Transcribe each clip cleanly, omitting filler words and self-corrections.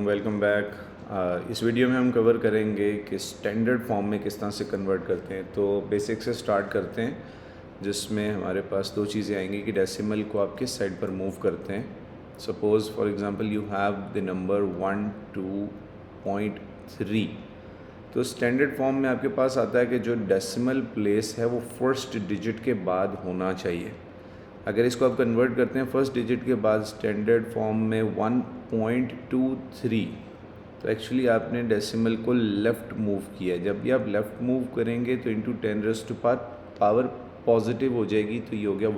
Welcome back. इस video में हम कवर करेंगे कि स्टैंडर्ड फॉर्म में किस तरह से कन्वर्ट करते हैं। तो बेसिक से स्टार्ट करते हैं, जिसमें हमारे पास दो चीज़ें आएंगी कि डेसिमल को आप किस साइड पर मूव करते हैं। Suppose for example you have the number 1 2.3, तो स्टैंडर्ड फॉर्म में आपके पास आता है कि जो डेसिमल प्लेस है वो फर्स्ट डिजिट के बाद होना चाहिए। अगर इसको आप कन्वर्ट करते हैं फर्स्ट डिजिट के बाद स्टैंडर्ड फॉर्म में 1.23, तो एक्चुअली आपने डेसिमल को लेफ़्ट मूव किया है। जब भी आप लेफ़्ट मूव करेंगे तो इंटू 10⁻⁴ पावर पॉजिटिव हो जाएगी, तो ये हो गया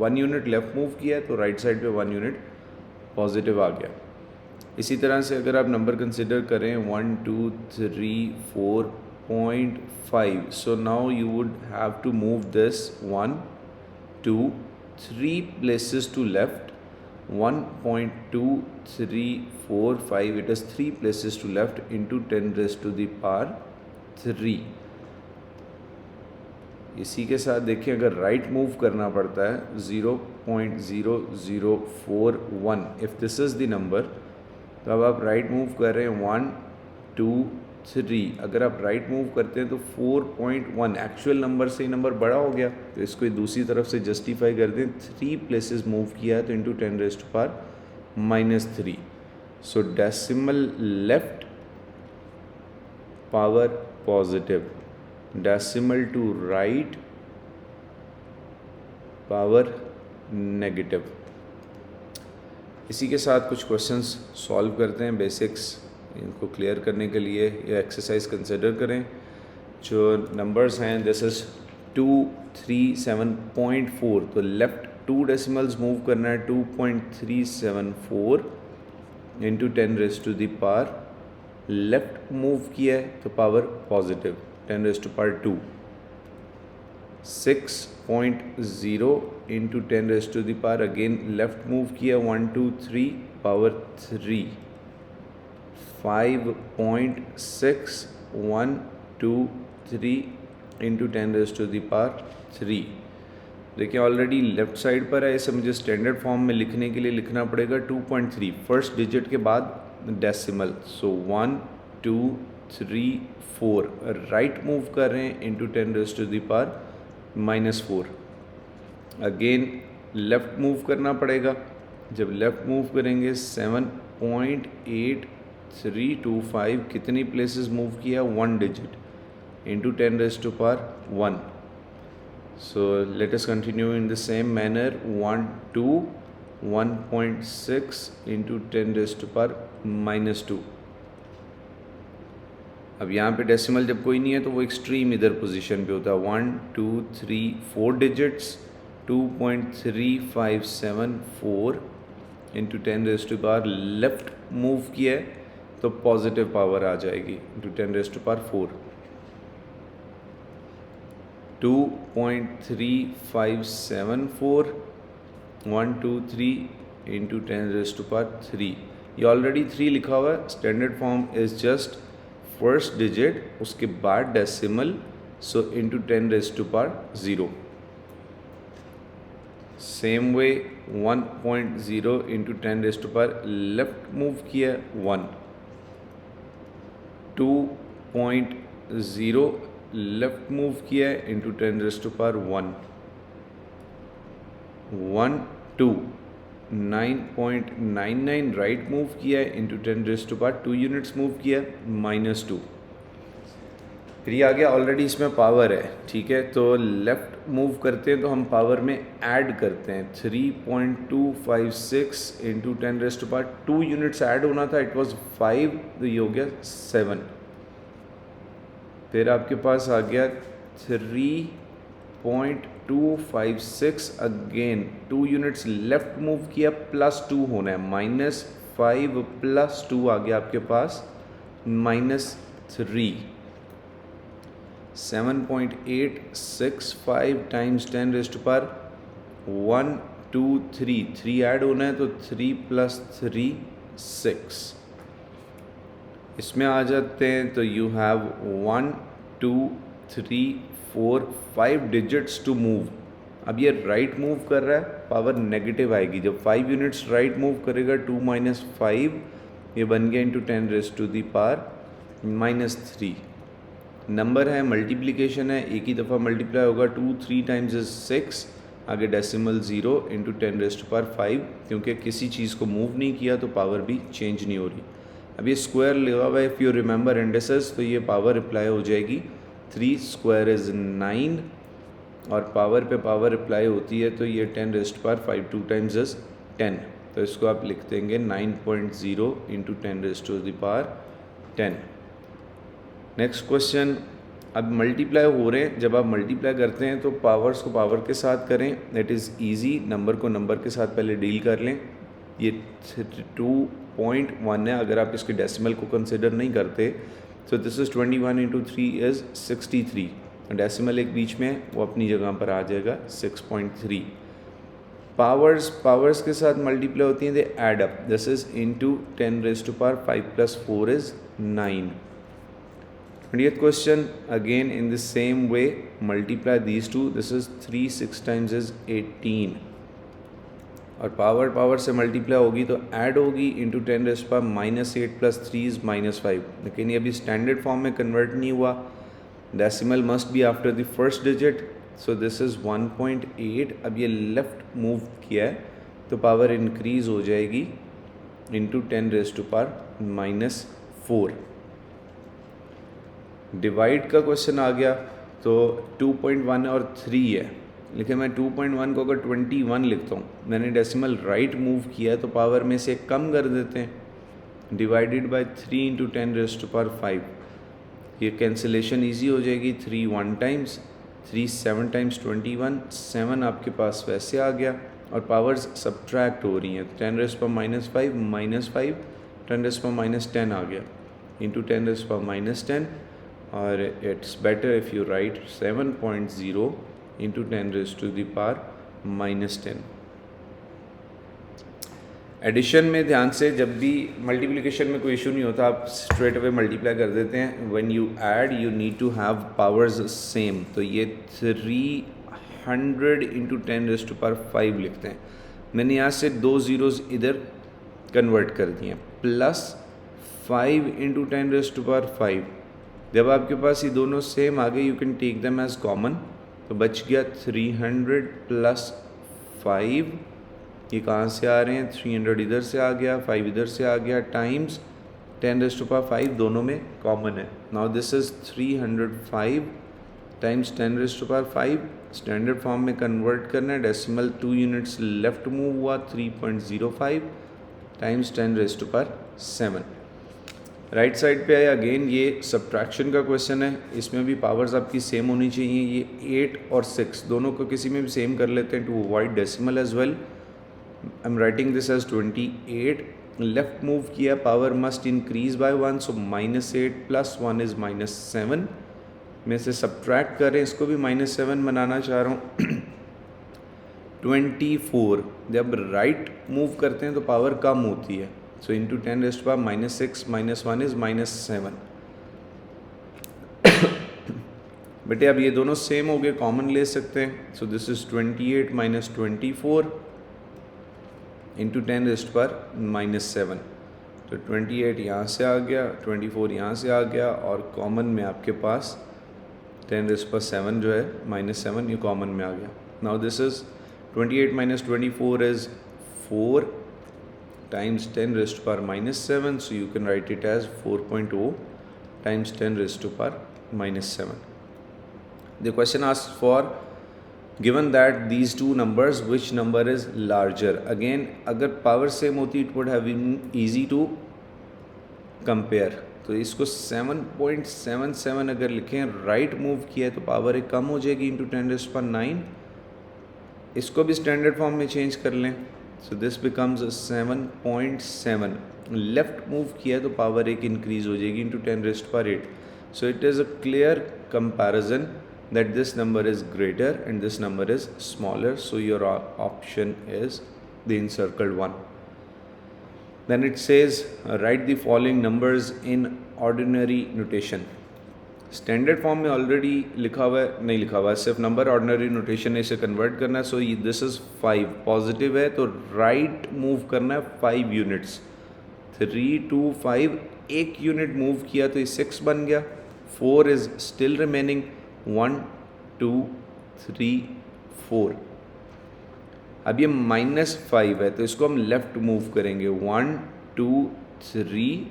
1 यूनिट लेफ़्ट मूव किया है तो राइट साइड पे 1 यूनिट पॉजिटिव आ गया। इसी तरह से अगर आप नंबर कंसिडर करें 1 2 3 4.5, so now you would have to move this 1 2 3 places to left, 1.2345, it is 3 places to left into 10⁻³ इसी के साथ देखिए अगर राइट मूव करना पड़ता है 0.0041, if this is the number, तो अब आप राइट मूव कर रहे हैं 1 2 3, अगर आप राइट मूव करते हैं तो 4.1 एक्चुअल नंबर से ही नंबर बड़ा हो गया, तो इसको दूसरी तरफ से जस्टिफाई कर दें। 3 प्लेसेस मूव किया तो into 10⁻³ so decimal left power positive, decimal to right power negative. इसी के साथ कुछ क्वेश्चंस सॉल्व करते हैं। बेसिक्स इनको क्लियर करने के लिए ये एक्सरसाइज कंसिडर करें। जो नंबर्स हैं दिस इज़ 237.4, तो लेफ़्ट 2 डेसिमल्स मूव करना है 2.374 इंटू 10⁻⁴ लेफ़्ट मूव किया है तो power positive 10⁻²। 6.0 into 10⁻⁴ again left move किया 1 2 3 पावर 3। 5.6123 इंटू 10⁻³ देखिए ऑलरेडी लेफ़्ट साइड पर है, इसे मुझे स्टैंडर्ड फॉर्म में लिखने के लिए लिखना पड़ेगा 2.3 फर्स्ट डिजिट के बाद डेसिमल, सो 1 2 3 4 राइट मूव कर रहे हैं इंटू 10⁻⁻⁴। अगेन लेफ़्ट मूव करना पड़ेगा, जब लेफ़्ट मूव करेंगे 7.8325 कितनी प्लेसेस मूव किया 1 digit into 10⁻⁴। So let us continue in the same manner 1 2 1.6 into 10⁻⁻²। अब यहाँ पे डेसिमल जब कोई नहीं है तो वो एक्सट्रीम इधर पोजीशन पे होता है 1 2 3 4 डिजिट्स 2.3574 इंटू 10⁻⁴ लेफ़्ट मूव किया है तो पॉजिटिव पावर आ जाएगी इंटू 10⁻⁴। 2.3574 1 2 3 इंटू 10⁻⁴। ये ऑलरेडी 3 लिखा हुआ है, standard form is just first digit उसके बाद decimal, so into 10⁻�0। Same way 1.0 into 10⁻⁴ left move किया 1। 2.0 लेफ़्ट मूव किया इंटू 10⁻⁴ 1 2 9.99 राइट मूव किया इंटू 10⁻⁴ 2 यूनिट्स मूव किया -2। फिर ये आ गया ऑलरेडी इसमें पावर है, ठीक है, तो लेफ़्ट मूव करते हैं तो हम पावर में ऐड करते हैं 3.256 इंटू 10⁻⁴ 2 यूनिट्स ऐड होना था, इट वाज 5, तो ये हो गया 7। फिर आपके पास आ गया 3.256 अगेन 2 यूनिट्स लेफ़्ट मूव किया +2 होना है, -5 + 2 आ गया आपके पास -3। 7.865 टाइम्स 10⁻⁴ 1 2 3 3 ऐड होना है तो 3 + 3 6। इसमें आ जाते हैं तो you have 1 2 3 4 5 digits to move. अब ये राइट मूव कर रहा है, पावर नेगेटिव आएगी। जब 5 यूनिट्स राइट मूव करेगा 2 - 5 ये बन गया into 10 raise to the power -3। Number है, मल्टीप्लिकेशन है, एक ही दफ़ा मल्टीप्लाई होगा, 2 3 टाइम्स इज 6, आगे decimal 0 into 10 raise to power 5, क्योंकि किसी चीज़ को मूव नहीं किया तो पावर भी चेंज नहीं हो रही। अब ये स्क्वायर लगा हुआ है, इफ़ यू रिमेंबर इंडेसेस, तो ये पावर अप्लाई हो जाएगी, 3 स्क्वायर इज़ 9, और पावर पे पावर अप्लाई होती है तो ये 10 raise to power 5 2 times is 10, तो इसको आप लिख देंगे 9.0 into 10 raise to the power 10। Next question, अब मल्टीप्लाई हो रहे हैं, जब आप मल्टीप्लाई करते हैं तो पावर्स को पावर के साथ करें, दैट इज़ ईजी। नंबर को नंबर के साथ पहले डील कर लें। ये 2.1 है, अगर आप इसके डेसिमल को कंसिडर नहीं करते, सो this is 21 into 3 is 63, decimal एक बीच में वो अपनी जगह पर आ जाएगा 6.3। पावर्स के साथ मल्टीप्लाई होती हैं, they add up, this is into 10 raise to power 5 + 4 is 9। 20th question, again in the same way multiply these two, this is 3 6 times is 18, और पावर से मल्टीप्लाई होगी तो ऐड होगी into 10 raise to power -8 + 3 is -5, लेकिन ये अभी standard form में convert नहीं हुआ, decimal must be after the first digit, so this is 1.8। अब ये लेफ़्ट मूव किया है तो पावर इंक्रीज़ हो जाएगी into 10 raise to power -4। Divide का क्वेश्चन आ गया, तो 2.1 और 3 है, लेकिन मैं 2.1 को अगर 21 लिखता हूँ, मैंने डेसिमल राइट मूव किया है तो पावर में से कम कर देते हैं, divided by 3 into 10 raise to power 5, ये कैंसिलेशन इजी हो जाएगी, 3 1 टाइम्स, 3 7 टाइम्स 21, 7 आपके पास वैसे आ गया, और पावर्स सब्ट्रैक्ट हो रही हैं, 10 raise to power -5 10 raise to power -10 आ गया इंटू 10 रेज़ टू पावर -10, और it's better if you write 7.0 into 10 raise to the power -10। Addition में ध्यान से, जब भी मल्टीप्लिकेशन में कोई इशू नहीं होता, आप स्ट्रेट अवे मल्टीप्लाई कर देते हैं। When you add you need to have powers same, तो ये 300 इंटू 10 रेज़ टू पावर 5 लिखते हैं। मैंने यहाँ से 2 ज़ीरोज़ इधर कन्वर्ट कर दिए, +5 इंटू 10 रेज़ टू पावर 5। जब आपके पास ये दोनों सेम आ गए, you can take them as common, तो बच गया 300 + 5, ये कहाँ से आ रहे हैं, 300 इधर से आ गया, 5 इधर से आ गया, टाइम्स 10 रेज़ टू पावर 5 दोनों में कॉमन है। Now this is 305 times 10 raise to power 5, standard form में कन्वर्ट करना है, डेसिमल 2 यूनिट्स लेफ्ट मूव हुआ, 3.05 times 10 raise to power 7। Right side पे है, अगेन ये सब्ट्रैक्शन का क्वेश्चन है, इसमें भी पावर्स आपकी सेम होनी चाहिए, ये 8 और 6 दोनों को किसी में भी सेम कर लेते हैं to avoid decimal as well. I am writing this as 28, left move किया, power must increase by 1, so -8 + 1 is -7, में से सब्ट्रैक्ट करें, इसको भी -7 बनाना चाह रहा हूँ। 24, जब राइट मूव करते हैं तो पावर कम होती है, so into 10 raise to power -6 -1 is -7। बेटे अब ये दोनों सेम हो गए, कॉमन ले सकते हैं, so this is 28 - 24 into 10 raise to power -7, तो 28 यहाँ से आ गया, 24 यहाँ से आ गया, और कॉमन में आपके पास 10 रेज़ टू पावर 7 जो है -7, ये कॉमन में आ गया। Now this is 28 - 24 is 4 times 10 raised to power -7, so you can write it as 4.0 times 10 raised to power -7. The question asks for, given that these two numbers, which number is larger? Again, अगर power same होती, it would have been easy to compare. तो इसको 7.77 अगर लिखें, right move किया है तो power एक कम हो जाएगी इंटू 10 रेज़ टू पावर 9, इसको भी स्टैंडर्ड फॉर्म में चेंज कर लें, so this becomes 7.7। Left move किया तो पावर एक इंक्रीज हो जाएगी into 10 raise to power 8, so it is a clear comparison that this number is greater and this number is smaller, so your option is the encircled one. Then it says write the following numbers in ordinary notation. Standard form में already लिखा हुआ है, नहीं लिखा हुआ है, सिर्फ number ordinary notation है, इसे कन्वर्ट करना है। सो दिस इज़ 5, पॉजिटिव है तो राइट मूव करना है 5 यूनिट्स, 3 2 5, एक यूनिट मूव किया तो ये 6 बन गया. 4 इज़ स्टिल रिमेनिंग. 1 2 3 4. अब ये -5 है तो इसको हम लेफ़्ट मूव करेंगे. 1 2 3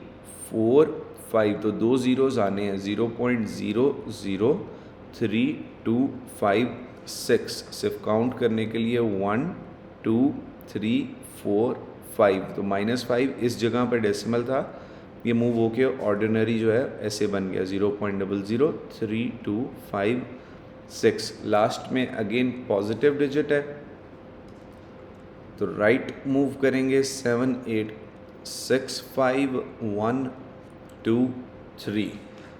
4 5, तो 2 ज़ीरोज़ आने हैं. 0.00325 सिर्फ काउंट करने के लिए. 1 2 3 4 5, तो -5 इस जगह पर डेसिमल था, ये मूव होके ऑर्डिनरी जो है ऐसे बन गया. 0.00325 लास्ट में अगेन पॉजिटिव डिजिट है तो राइट मूव करेंगे. 7 8 6 5 1 2 3.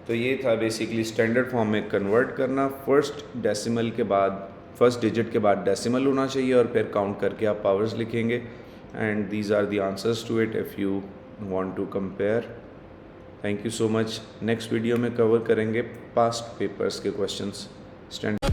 तो ये था बेसिकली स्टैंडर्ड फॉर्म में कन्वर्ट करना. फर्स्ट डिजिट के बाद डेसिमल होना चाहिए और फिर काउंट करके आप पावर्स लिखेंगे. And these are the answers to it if you want to compare. Thank you so much. Next video में कवर करेंगे पास्ट पेपर्स के क्वेश्चंस. स्टैंडर्ड